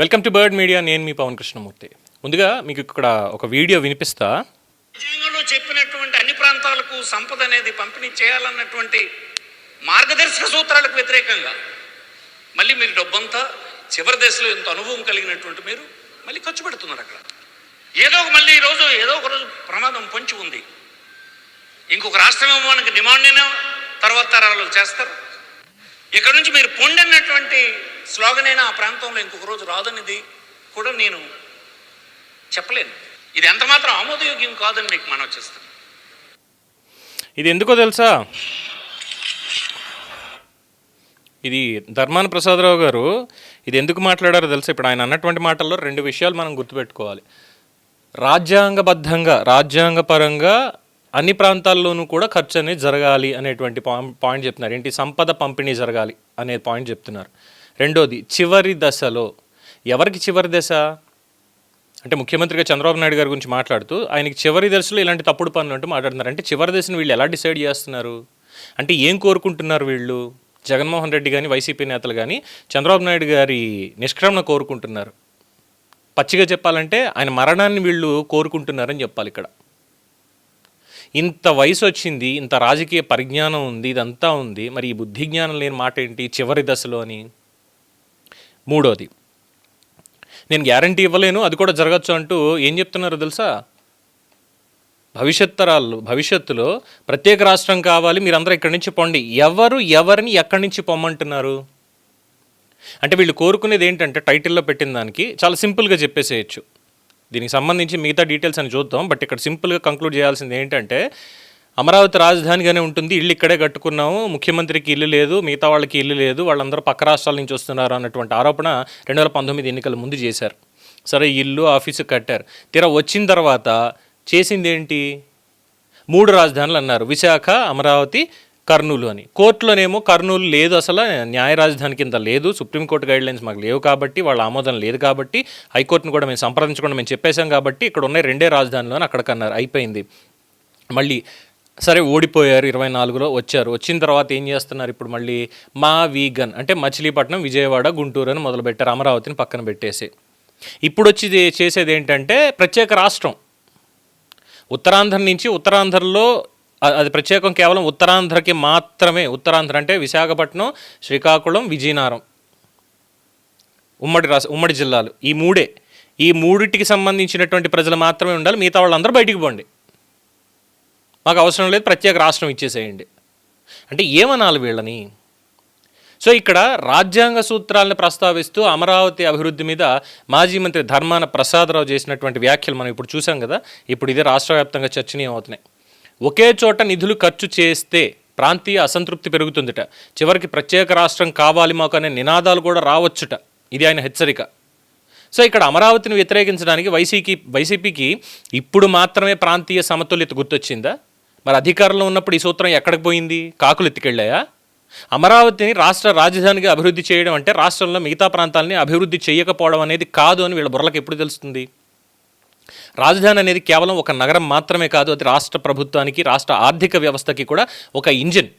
Welcome to bird media. నేను మీ పవన్ కృష్ణమూర్తి. ముందుగా మీకు ఇక్కడ ఒక వీడియో వినిపిస్తా. రాజ్యాంగంలో చెప్పినటువంటి అన్ని ప్రాంతాలకు సంపద అనేది పంపిణీ చేయాలన్నటువంటి మార్గదర్శక సూత్రాలకు వ్యతిరేకంగా మళ్ళీ మీరు డబ్బంతా చివరి దశలో ఇంత అనుభవం కలిగినటువంటి మీరు మళ్ళీ ఖర్చు పెడుతున్నారు. అక్కడ మళ్ళీ ఈరోజు ఏదో ఒక రోజు ప్రమాదం పొంచి ఉంది. ఇంకొక రాష్ట్రం ఏమో మనకి డిమాండ్ అయినా తర్వాత తరాలు చేస్తారు. ఇక్కడ నుంచి మీరు పొండినటువంటి స్లోగన్ అయినా ఆ ప్రాంతంలో ఇంకొక రోజు రాదనేది కూడా నేను చెప్పలేను. ఇది ఎంత మాత్రం ఆమోదయోగ్యం కాదని మీకు మనవి చేస్తాను. ఇది ఎందుకో తెలుసా? ఇది ధర్మాన ప్రసాదరావు గారు ఇది ఎందుకు మాట్లాడారో తెలుసా? ఇప్పుడు ఆయన అన్నటువంటి మాటల్లో రెండు విషయాలు మనం గుర్తుపెట్టుకోవాలి. రాజ్యాంగపరంగా అన్ని ప్రాంతాల్లోనూ కూడా ఖర్చు అనేది జరగాలి అనేటువంటి పాయింట్ చెప్తున్నారు. ఏంటి? సంపద పంపిణీ జరగాలి అనే పాయింట్ చెప్తున్నారు. రెండోది, చివరి దశలో ఎవరికి చివరి దశ అంటే ముఖ్యమంత్రిగా చంద్రబాబు నాయుడు గారి గురించి మాట్లాడుతూ ఆయనకి చివరి దశలో ఇలాంటి తప్పుడు పనులు అంటూ మాట్లాడుతున్నారు. అంటే చివరి దశను వీళ్ళు ఎలా డిసైడ్ చేస్తున్నారు? అంటే ఏం కోరుకుంటున్నారు వీళ్ళు? జగన్మోహన్ రెడ్డి కానీ వైసీపీ నేతలు కానీ చంద్రబాబు నాయుడు గారి నిష్క్రమణ కోరుకుంటున్నారు. పచ్చిగా చెప్పాలంటే ఆయన మరణాన్ని వీళ్ళు కోరుకుంటున్నారని చెప్పాలి. ఇక్కడ ఇంత వయసు వచ్చింది, ఇంత రాజకీయ పరిజ్ఞానం ఉంది, ఇదంతా ఉంది, మరి ఈ బుద్ధి జ్ఞానం లేని మాట ఏంటి చివరి దశలో అని? మూడోది, నేను గ్యారంటీ ఇవ్వలేను, అది కూడా జరగచ్చు అంటూ ఏం చెప్తున్నారో తెలుసా? భవిష్యత్తులో ప్రత్యేక రాష్ట్రం కావాలి, మీరందరూ ఇక్కడి నుంచి పొండి. ఎవరిని ఎక్కడి నుంచి పొమ్మంటున్నారు? అంటే వీళ్ళు కోరుకునేది ఏంటంటే టైటిల్లో పెట్టిన దానికి చాలా సింపుల్గా చెప్పేసేయచ్చు. దీనికి సంబంధించి మిగతా డీటెయిల్స్ అని చూద్దాం. బట్ ఇక్కడ సింపుల్గా కంక్లూడ్ చేయాల్సింది ఏంటంటే అమరావతి రాజధానిగానే ఉంటుంది, ఇల్లు ఇక్కడే కట్టుకున్నాము, ముఖ్యమంత్రికి ఇల్లు లేదు, మిగతా వాళ్ళకి ఇల్లు లేదు, వాళ్ళందరూ పక్క రాష్ట్రాల నుంచి వస్తున్నారు అన్నటువంటి ఆరోపణ 2019 ఎన్నికల ముందు చేశారు. సరే, ఇల్లు ఆఫీసు కట్టారు. తీరా వచ్చిన తర్వాత చేసింది ఏంటి? 3 రాజధానులు అన్నారు, విశాఖ, అమరావతి, కర్నూలు అని. కోర్టులోనేమో కర్నూలు లేదు, అసలు న్యాయ రాజధాని కింద లేదు, సుప్రీంకోర్టు గైడ్లైన్స్ మాకు లేవు కాబట్టి, వాళ్ళ ఆమోదం లేదు కాబట్టి, హైకోర్టును కూడా మేము సంప్రదించకుండా మేము చెప్పేశాం కాబట్టి ఇక్కడ ఉన్న 2 రాజధానులు అని అక్కడికన్నారు. అయిపోయింది. మళ్ళీ సరే ఓడిపోయారు, 24లో వచ్చారు. వచ్చిన తర్వాత ఏం చేస్తున్నారు? ఇప్పుడు మళ్ళీ మా వీగన్ అంటే మచిలీపట్నం, విజయవాడ, గుంటూరు అని మొదలుపెట్టారు, అమరావతిని పక్కన పెట్టేసి. ఇప్పుడు వచ్చి చేసేది ఏంటంటే ప్రత్యేక రాష్ట్రం. ఉత్తరాంధ్ర నుంచి, ఉత్తరాంధ్రలో అది ప్రత్యేకం కేవలం ఉత్తరాంధ్రకి మాత్రమే. ఉత్తరాంధ్ర అంటే విశాఖపట్నం, శ్రీకాకుళం, విజయనగరం, ఉమ్మడి జిల్లాలు, ఈ మూడిటికి సంబంధించినటువంటి ప్రజలు మాత్రమే ఉండాలి, మిగతా వాళ్ళందరూ బయటికి పోండి, మాకు అవసరం లేదు, ప్రత్యేక రాష్ట్రం ఇచ్చేసేయండి. అంటే ఏమనాలి వీళ్ళని? సో ఇక్కడ రాజ్యాంగ సూత్రాలను ప్రస్తావిస్తూ అమరావతి అభివృద్ధి మీద మాజీ మంత్రి ధర్మాన ప్రసాదరావు చేసినటువంటి వ్యాఖ్యలు మనం ఇప్పుడు చూసాం కదా. ఇప్పుడు ఇదే రాష్ట్ర వ్యాప్తంగా చర్చనీయం అవుతున్నాయి. ఒకే చోట నిధులు ఖర్చు చేస్తే ప్రాంతీయ అసంతృప్తి పెరుగుతుందిట, చివరికి ప్రత్యేక రాష్ట్రం కావాలి మాకు అనే నినాదాలు కూడా రావచ్చుట. ఇది ఆయన హెచ్చరిక. సో ఇక్కడ అమరావతిని వ్యతిరేకించడానికి వైసీపీకి ఇప్పుడు మాత్రమే ప్రాంతీయ సమతుల్యత గుర్తొచ్చిందా? మరి అధికారంలో ఉన్నప్పుడు ఈ సూత్రం ఎక్కడికి పోయింది? కాకులు ఎత్తికెళ్ళాయా? అమరావతిని రాష్ట్ర రాజధానిగా అభివృద్ధి చేయడం అంటే రాష్ట్రంలో మిగతా ప్రాంతాలని అభివృద్ధి చేయకపోవడం అనేది కాదు అని వీళ్ళ బుర్రలకు ఎప్పుడు తెలుస్తుంది? రాజధాని అనేది కేవలం ఒక నగరం మాత్రమే కాదు, అది రాష్ట్ర ప్రభుత్వానికి, రాష్ట్ర ఆర్థిక వ్యవస్థకి కూడా ఒక ఇంజిన్.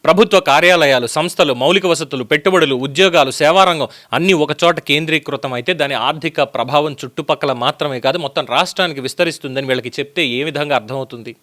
ప్రభుత్వ కార్యాలయాలు, సంస్థలు, మౌలిక వసతులు, పెట్టుబడులు, ఉద్యోగాలు, సేవారంగం అన్నీ ఒక చోట కేంద్రీకృతం అయితే దాని ఆర్థిక ప్రభావం చుట్టుపక్కల మాత్రమే కాదు మొత్తం రాష్ట్రానికి విస్తరిస్తుందని వీళ్ళకి చెప్తే ఏ విధంగా అర్థమవుతుంది?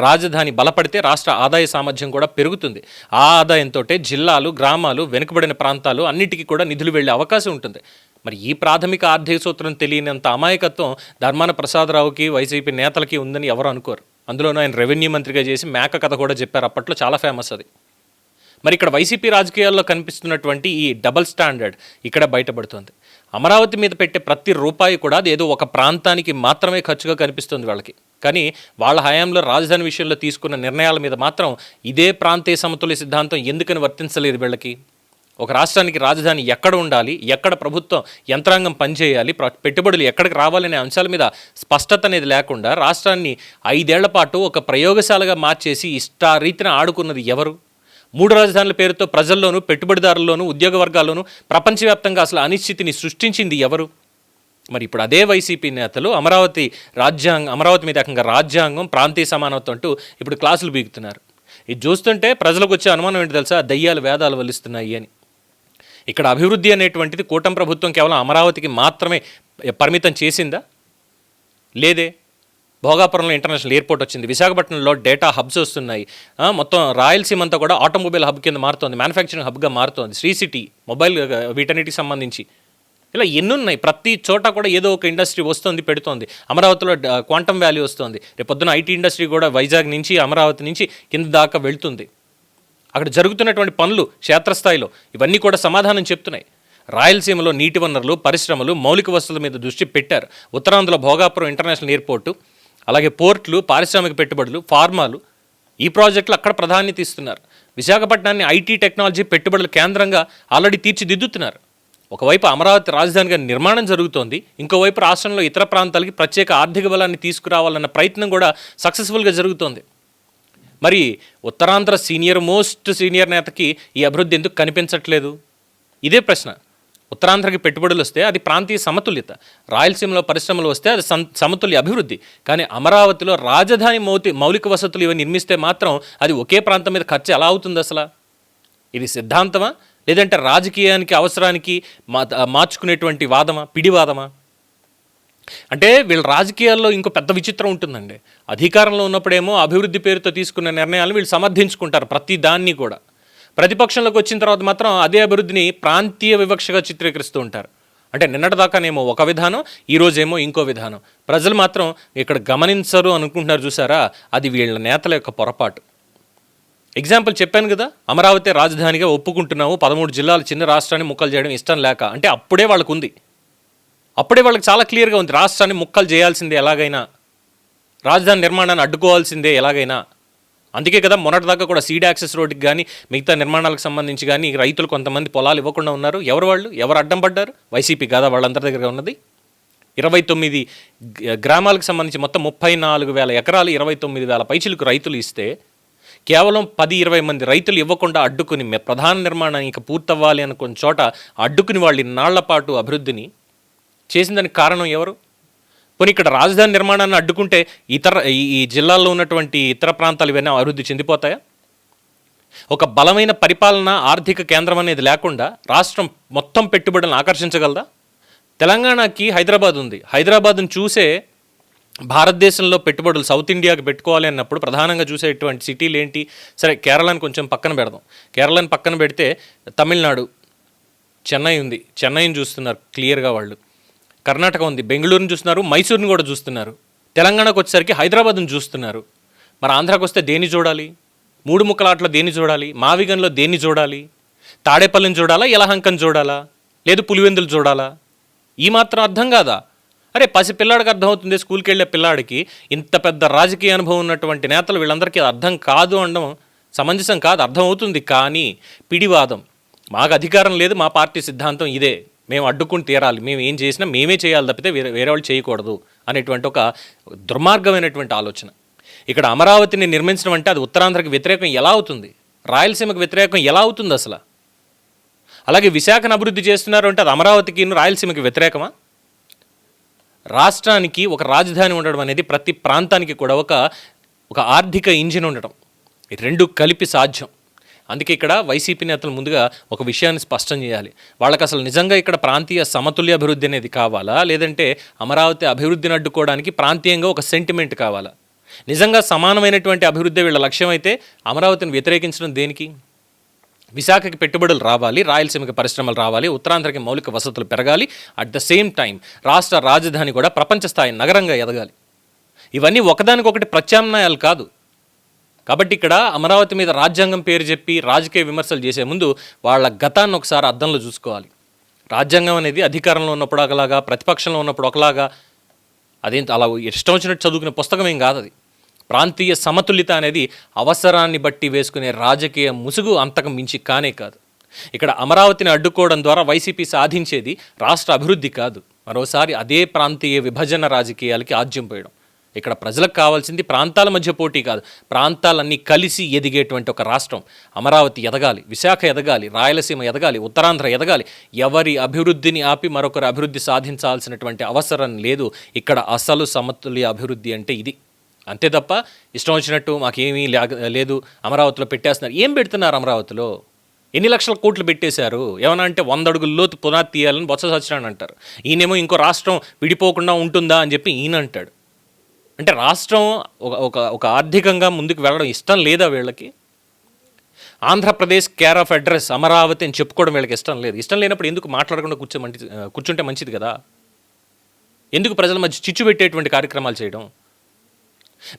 రాజధాని బలపడితే రాష్ట్ర ఆదాయ సామర్థ్యం కూడా పెరుగుతుంది. ఆ ఆదాయంతో జిల్లాలు, గ్రామాలు, వెనుకబడిన ప్రాంతాలు అన్నిటికీ కూడా నిధులు వెళ్ళే అవకాశం ఉంటుంది. మరి ఈ ప్రాథమిక ఆర్థిక సూత్రం తెలియనంత అమాయకత్వం ధర్మాన ప్రసాదరావుకి, వైసీపీ నేతలకి ఉందని ఎవరు అనుకోరు. అందులోనూ ఆయన రెవెన్యూ మంత్రిగా చేసి మేక కథ కూడా చెప్పారు, అప్పట్లో చాలా ఫేమస్ అది. మరి ఇక్కడ వైసీపీ రాజకీయాల్లో కనిపిస్తున్నటువంటి ఈ డబల్ స్టాండర్డ్ ఇక్కడ బయటపడుతుంది. అమరావతి మీద పెట్టే ప్రతి రూపాయి కూడా అది ఏదో ఒక ప్రాంతానికి మాత్రమే ఖర్చుగా కనిపిస్తుంది వాళ్ళకి. కానీ వాళ్ళ హయాంలో రాజధాని విషయంలో తీసుకున్న నిర్ణయాల మీద మాత్రం ఇదే ప్రాంతీయ సమతుల్య సిద్ధాంతం ఎందుకని వర్తించలేదు వీళ్ళకి? ఒక రాష్ట్రానికి రాజధాని ఎక్కడ ఉండాలి, ఎక్కడ ప్రభుత్వం యంత్రాంగం పనిచేయాలి, పెట్టుబడులు ఎక్కడికి రావాలనే అంశాల మీద స్పష్టత అనేది లేకుండా రాష్ట్రాన్ని 5 ఏళ్ల పాటు ఒక ప్రయోగశాలగా మార్చేసి ఇష్టారీతిన ఆడుకున్నది ఎవరు? 3 రాజధానుల పేరుతో ప్రజల్లోనూ, పెట్టుబడిదారుల్లోనూ, ఉద్యోగ వర్గాల్లోనూ ప్రపంచవ్యాప్తంగా అసలు అనిశ్చితిని సృష్టించింది ఎవరు? మరి ఇప్పుడు అదే వైసీపీ నేతలు అమరావతి మీద ఏకంగా రాజ్యాంగం, ప్రాంతీయ సమానత్వం అంటూ ఇప్పుడు క్లాసులు బీగుతున్నారు. ఇది చూస్తుంటే ప్రజలకు వచ్చే అనుమానం ఏంటి తెలుసా? దయ్యాలు వేదాలు వల్లిస్తున్నాయి అని. ఇక్కడ అభివృద్ధి అనేటువంటిది కూటమి ప్రభుత్వం కేవలం అమరావతికి మాత్రమే పరిమితం చేసిందా? లేదే. భోగాపురంలో ఇంటర్నేషనల్ ఎయిర్పోర్ట్ వచ్చింది, విశాఖపట్నంలో డేటా హబ్స్ వస్తున్నాయి, మొత్తం రాయలసీమ అంతా కూడా ఆటోమొబైల్ హబ్ కింద మారుతోంది, మ్యానుఫ్యాక్చరింగ్ హబ్గా మారుతోంది, శ్రీ సిటీ మొబైల్ వీటన్నిటికి సంబంధించి ఇలా ఎన్నున్నాయి. ప్రతి చోట కూడా ఏదో ఒక ఇండస్ట్రీ వస్తుంది, పెడుతోంది. అమరావతిలో క్వాంటమ్ వ్యాలీ వస్తుంది, రేపు పొద్దున ఐటీ ఇండస్ట్రీ కూడా వైజాగ్ నుంచి అమరావతి నుంచి కింద దాకా వెళ్తుంది. అక్కడ జరుగుతున్నటువంటి పనులు క్షేత్రస్థాయిలో ఇవన్నీ కూడా సమాధానం చెప్తున్నాయి. రాయలసీమలో నీటి వనరులు, పరిశ్రమలు, మౌలిక వసతుల మీద దృష్టి పెట్టారు. ఉత్తరాంధ్రలో భోగాపురం ఇంటర్నేషనల్ ఎయిర్పోర్టు, అలాగే పోర్ట్లు, పారిశ్రామిక పెట్టుబడులు, ఫార్మాలు, ఈ ప్రాజెక్టులు అక్కడ ప్రాధాన్యత ఇస్తున్నారు. విశాఖపట్నాన్ని ఐటీ టెక్నాలజీ పెట్టుబడుల కేంద్రంగా ఆల్రెడీ తీర్చిదిద్దుతున్నారు. ఒకవైపు అమరావతి రాజధానిగా నిర్మాణం జరుగుతోంది, ఇంకోవైపు రాష్ట్రంలో ఇతర ప్రాంతాలకి ప్రత్యేక ఆర్థిక బలాన్ని తీసుకురావాలన్న ప్రయత్నం కూడా సక్సెస్ఫుల్గా జరుగుతోంది. మరి ఉత్తరాంధ్ర సీనియర్ నేతకి ఈ అభివృద్ధి ఎందుకు కనిపించట్లేదు? ఇదే ప్రశ్న. ఉత్తరాంధ్రకి పెట్టుబడులు వస్తే అది ప్రాంతీయ సమతుల్యత, రాయలసీమలో పరిశ్రమలు వస్తే అది సమతుల్య అభివృద్ధి. కానీ అమరావతిలో రాజధాని మౌలిక వసతులు ఇవి నిర్మిస్తే మాత్రం అది ఒకే ప్రాంతం మీద ఖర్చు ఎలా అవుతుంది అసలు? ఇది సిద్ధాంతమా, లేదంటే రాజకీయానికి అవసరానికి మార్చుకునేటువంటి వాదమా, పిడివాదమా? అంటే వీళ్ళ రాజకీయాల్లో ఇంకో పెద్ద విచిత్రం ఉంటుందండి. అధికారంలో ఉన్నప్పుడేమో అభివృద్ధి పేరుతో తీసుకున్న నిర్ణయాలు వీళ్ళు సమర్థించుకుంటారు ప్రతి దాన్ని కూడా. ప్రతిపక్షంలోకి వచ్చిన తర్వాత మాత్రం అదే అభివృద్ధిని ప్రాంతీయ వివక్షగా చిత్రీకరిస్తూ ఉంటారు. అంటే నిన్నటిదాకానేమో ఒక విధానం, ఈరోజేమో ఇంకో విధానం. ప్రజలు మాత్రం ఇక్కడ గమనించరు అనుకుంటున్నారు చూసారా, అది వీళ్ళ నేతల యొక్క పొరపాటు. ఎగ్జాంపుల్ చెప్పాను కదా, అమరావతి రాజధానిగా ఒప్పుకుంటున్నాము, 13 జిల్లాలు చిన్న రాష్ట్రాన్ని ముక్కలు చేయడం ఇష్టం లేక అంటే అప్పుడే వాళ్ళకు ఉంది, అప్పుడే వాళ్ళకి చాలా క్లియర్గా ఉంది. రాష్ట్రాన్ని ముక్కలు చేయాల్సిందే ఎలాగైనా, రాజధాని నిర్మాణాన్ని అడ్డుకోవాల్సిందే ఎలాగైనా. అందుకే కదా మొన్నటిదాకా కూడా సీడ్ యాక్సెస్ రోడ్డుకి కానీ మిగతా నిర్మాణాలకు సంబంధించి కానీ రైతులు కొంతమంది పొలాలు ఇవ్వకుండా ఉన్నారు. ఎవరు అడ్డం పడ్డారు? వైసీపీ కాదా వాళ్ళందరి దగ్గర ఉన్నది? 29 గ్రామాలకు సంబంధించి మొత్తం 34,000 ఎకరాలు 29,000 పైచిలకు రైతులు ఇస్తే కేవలం 10-20 మంది రైతులు ఇవ్వకుండా అడ్డుకుని ప్రధాన నిర్మాణం ఇంకా పూర్తవ్వాలి అనుకున్న చోట అడ్డుకుని వాళ్ళు ఇన్నాళ్ల పాటు అభివృద్ధిని చేసిందానికి కారణం ఎవరు? పోనీ ఇక్కడ రాజధాని నిర్మాణాన్ని అడ్డుకుంటే ఈ జిల్లాల్లో ఉన్నటువంటి ఇతర ప్రాంతాలు ఇవన్నీ అభివృద్ధి చెందిపోతాయా? ఒక బలమైన పరిపాలన, ఆర్థిక కేంద్రం అనేది లేకుండా రాష్ట్రం మొత్తం పెట్టుబడులను ఆకర్షించగలదా? తెలంగాణకి హైదరాబాద్ ఉంది. హైదరాబాద్ను చూసే భారతదేశంలో పెట్టుబడులు సౌత్ ఇండియాకి పెట్టుకోవాలి అన్నప్పుడు ప్రధానంగా చూసేటువంటి సిటీలు ఏంటి? సరే, కేరళని కొంచెం పక్కన పెడదాం. కేరళని పక్కన పెడితే తమిళనాడు, చెన్నై ఉంది, చెన్నైని చూస్తున్నారు క్లియర్గా వాళ్ళు. కర్ణాటక ఉంది, బెంగళూరుని చూస్తున్నారు, మైసూరుని కూడా చూస్తున్నారు. తెలంగాణకు వచ్చేసరికి హైదరాబాద్ని చూస్తున్నారు. మరి ఆంధ్రాకి వస్తే దేన్ని చూడాలి? 3 ముక్కలాట్లో దేన్ని చూడాలి? మావిగన్లో దేన్ని చూడాలి? తాడేపల్లిని చూడాలా, యలహంకని చూడాలా, లేదు పులివెందులు చూడాలా? ఈ మాత్రం అర్థం కాదా? అరే, పసిపిల్లాడికి అర్థమవుతుంది, స్కూల్కి వెళ్ళే పిల్లాడికి. ఇంత పెద్ద రాజకీయ అనుభవం ఉన్నటువంటి నేతలు వీళ్ళందరికీ అర్థం కాదు అనడం సమంజసం కాదు. అర్థమవుతుంది, కానీ పిడివాదం. మాకు అధికారం లేదు, మా పార్టీ సిద్ధాంతం ఇదే, మేము అడ్డుకుని తీరాలి, మేము ఏం చేసినా మేమే చేయాలి తప్పితే వేరే వాళ్ళు చేయకూడదు అనేటువంటి ఒక దుర్మార్గమైనటువంటి ఆలోచన. ఇక్కడ అమరావతిని నిర్మించడం అంటే అది ఉత్తరాంధ్రకి వ్యతిరేకం ఎలా అవుతుంది? రాయలసీమకు వ్యతిరేకం ఎలా అవుతుంది అసలు? అలాగే విశాఖను అభివృద్ధి చేస్తున్నారు అంటే అది అమరావతికి, రాయలసీమకి వ్యతిరేకమా? రాష్ట్రానికి ఒక రాజధాని ఉండడం అనేది ప్రతి ప్రాంతానికి కూడా ఒక ఆర్థిక ఇంజిన్ ఉండడం, ఈ రెండు కలిపి సాధ్యం. అందుకే ఇక్కడ వైసీపీ నేతలు ముందుగా ఒక విషయాన్ని స్పష్టం చేయాలి. వాళ్ళకి అసలు నిజంగా ఇక్కడ ప్రాంతీయ సమతుల్య అభివృద్ధి అనేది కావాలా, లేదంటే అమరావతి అభివృద్ధిని అడ్డుకోవడానికి ప్రాంతీయంగా ఒక సెంటిమెంట్ కావాలా? నిజంగా సమానమైనటువంటి అభివృద్ధి వీళ్ళ లక్ష్యం అయితే అమరావతిని వ్యతిరేకించడం దేనికి? విశాఖకి పెట్టుబడులు రావాలి, రాయలసీమకి పరిశ్రమలు రావాలి, ఉత్తరాంధ్రకి మౌలిక వసతులు పెరగాలి, అట్ ద సేమ్ టైం రాష్ట్ర రాజధాని కూడా ప్రపంచ స్థాయి నగరంగా ఎదగాలి. ఇవన్నీ ఒకదానికొకటి ప్రత్యామ్నాయాలు కాదు. కాబట్టి ఇక్కడ అమరావతి మీద రాజ్యాంగం పేరు చెప్పి రాజకీయ విమర్శలు చేసే ముందు వాళ్ళ గతాన్ని ఒకసారి అద్దంలో చూసుకోవాలి. రాజ్యాంగం అనేది అధికారంలో ఉన్నప్పుడు ఒకలాగా, ప్రతిపక్షంలో ఉన్నప్పుడు ఒకలాగా, అదేంటి అలా ఇష్టం వచ్చినట్టు చదువుకునే పుస్తకం ఏం కాదు అది. ప్రాంతీయ సమతుల్యత అనేది అవసరాన్ని బట్టి వేసుకునే రాజకీయ ముసుగు అంతకు మించి కానే కాదు. ఇక్కడ అమరావతిని అడ్డుకోవడం ద్వారా వైసీపీ సాధించేది రాష్ట్ర అభివృద్ధి కాదు, మరోసారి అదే ప్రాంతీయ విభజన రాజకీయాలకి ఆజ్యం పోయడం. ఇక్కడ ప్రజలకు కావాల్సింది ప్రాంతాల మధ్య పోటీ కాదు, ప్రాంతాలన్నీ కలిసి ఎదిగేటువంటి ఒక రాష్ట్రం. అమరావతి ఎదగాలి, విశాఖ ఎదగాలి, రాయలసీమ ఎదగాలి, ఉత్తరాంధ్ర ఎదగాలి. ఎవరి అభివృద్ధిని ఆపి మరొకరి అభివృద్ధి సాధించాల్సినటువంటి అవసరం లేదు. ఇక్కడ అసలు సమతుల్య అభివృద్ధి అంటే ఇది. అంతే తప్ప ఇష్టం వచ్చినట్టు మాకేమీ లేదు, అమరావతిలో పెట్టేస్తున్నారు. ఏం పెడుతున్నారు అమరావతిలో? ఎన్ని లక్షల కోట్లు పెట్టేశారు? ఏమన్నా అంటే 100 అడుగుల లోతు పునాది తీయాలని బొత్స సత్యనారాయణ అంటారు. ఈయనేమో ఇంకో రాష్ట్రం విడిపోకుండా ఉంటుందా అని చెప్పి ఈయన అంటాడు. అంటే రాష్ట్రం ఒక ఆర్థికంగా ముందుకు వెళ్ళడం ఇష్టం లేదా వీళ్ళకి? Andhra Pradesh care of address Amaravati అని చెప్పుకోవడం వీళ్ళకి ఇష్టం లేదు. ఇష్టం లేనప్పుడు ఎందుకు మాట్లాడకుండా కూర్చుంటే మంచిది కదా? ఎందుకు ప్రజల మధ్య చిచ్చు పెట్టేటువంటి కార్యక్రమాలు చేయడం?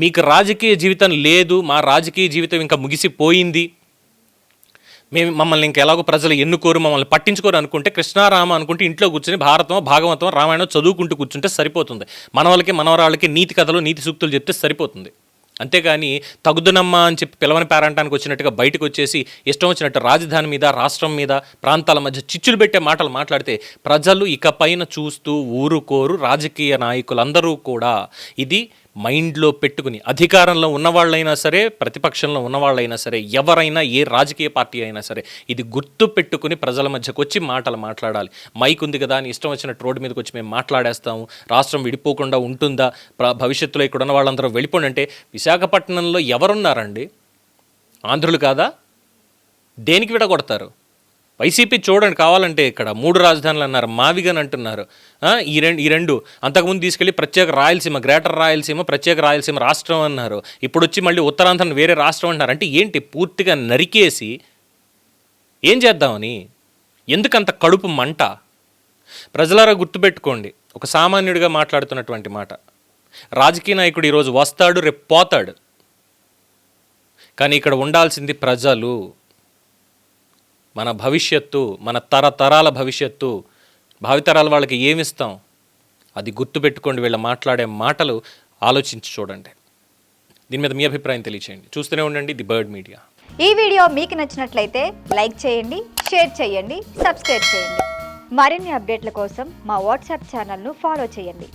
మీకు రాజకీయ జీవితం లేదు, మా రాజకీయ జీవితం ఇంకా ముగిసిపోయింది, మమ్మల్ని ఇంకెలాగో ప్రజలు ఎన్నుకోరు, మమ్మల్ని పట్టించుకోరు అనుకుంటే కృష్ణారామ అనుకుంటే ఇంట్లో కూర్చొని భారతం, భాగవతం, రామాయణం చదువుకుంటూ కూర్చుంటే సరిపోతుంది. మనవాళ్ళకి మనవరాళ్ళకి నీతి కథలు, నీతి సూక్తులు చెప్తే సరిపోతుంది. అంతేగాని తగుదునమ్మా అని చెప్పి పిలవని పేరంటానికి వచ్చినట్టుగా బయటకు వచ్చేసి ఇష్టం వచ్చినట్టు రాజధాని మీద, రాష్ట్రం మీద, ప్రాంతాల మధ్య చిచ్చులు పెట్టే మాటలు మాట్లాడితే ప్రజలు ఇకపైన చూస్తూ ఊరుకోరు. రాజకీయ నాయకులందరూ కూడా ఇది మైండ్లో పెట్టుకుని, అధికారంలో ఉన్నవాళ్ళైనా సరే, ప్రతిపక్షంలో ఉన్నవాళ్ళైనా సరే, ఎవరైనా, ఏ రాజకీయ పార్టీ అయినా సరే, ఇది గుర్తు పెట్టుకుని ప్రజల మధ్యకు వచ్చి మాటలు మాట్లాడాలి. మైక్ ఉంది కదా అని ఇష్టం వచ్చినట్టు రోడ్డు మీదకి వచ్చి మేము మాట్లాడేస్తాము, రాష్ట్రం విడిపోకుండా ఉంటుందా, భవిష్యత్తులో ఇక్కడ ఉన్న వాళ్ళందరూ వెళ్ళిపోండి అంటే విశాఖపట్నంలో ఎవరున్నారండి? ఆంధ్రులు కాదా? దేనికి విడగొడతారు? వైసీపీ చూడండి, కావాలంటే ఇక్కడ 3 రాజధానులు అన్నారు, మావిగన్ అంటున్నారు. ఈ రెండు అంతకుముందు తీసుకెళ్ళి ప్రత్యేక రాయలసీమ, గ్రేటర్ రాయలసీమ, ప్రత్యేక రాయలసీమ రాష్ట్రం అన్నారు. ఇప్పుడు వచ్చి మళ్ళీ ఉత్తరాంధ్రను వేరే రాష్ట్రం అంటున్నారు. అంటే ఏంటి? పూర్తిగా నరికేసి ఏం చేద్దామని? ఎందుకంత కడుపు మంట? ప్రజలారా గుర్తుపెట్టుకోండి, ఒక సామాన్యుడిగా మాట్లాడుతున్నటువంటి మాట. రాజకీయ నాయకుడు ఈరోజు వస్తాడు, రేపు పోతాడు, కానీ ఇక్కడ ఉండాల్సింది ప్రజలు, మన భవిష్యత్తు, మన తరతరాల భవిష్యత్తు, భావితరాల వాళ్ళకి ఏమిస్తాం అది గుర్తుపెట్టుకోండి. వీళ్ళ మాట్లాడే మాటలు ఆలోచించి చూడండి. దీని మీద మీ అభిప్రాయం తెలియచేయండి. చూస్తూనే ఉండండి ది బర్డ్ మీడియా. ఈ వీడియో మీకు నచ్చినట్లయితే లైక్ చేయండి, షేర్ చేయండి, సబ్స్క్రైబ్ చేయండి. మరిన్ని అప్డేట్ల కోసం మా వాట్సాప్ ఛానల్ను ఫాలో చేయండి.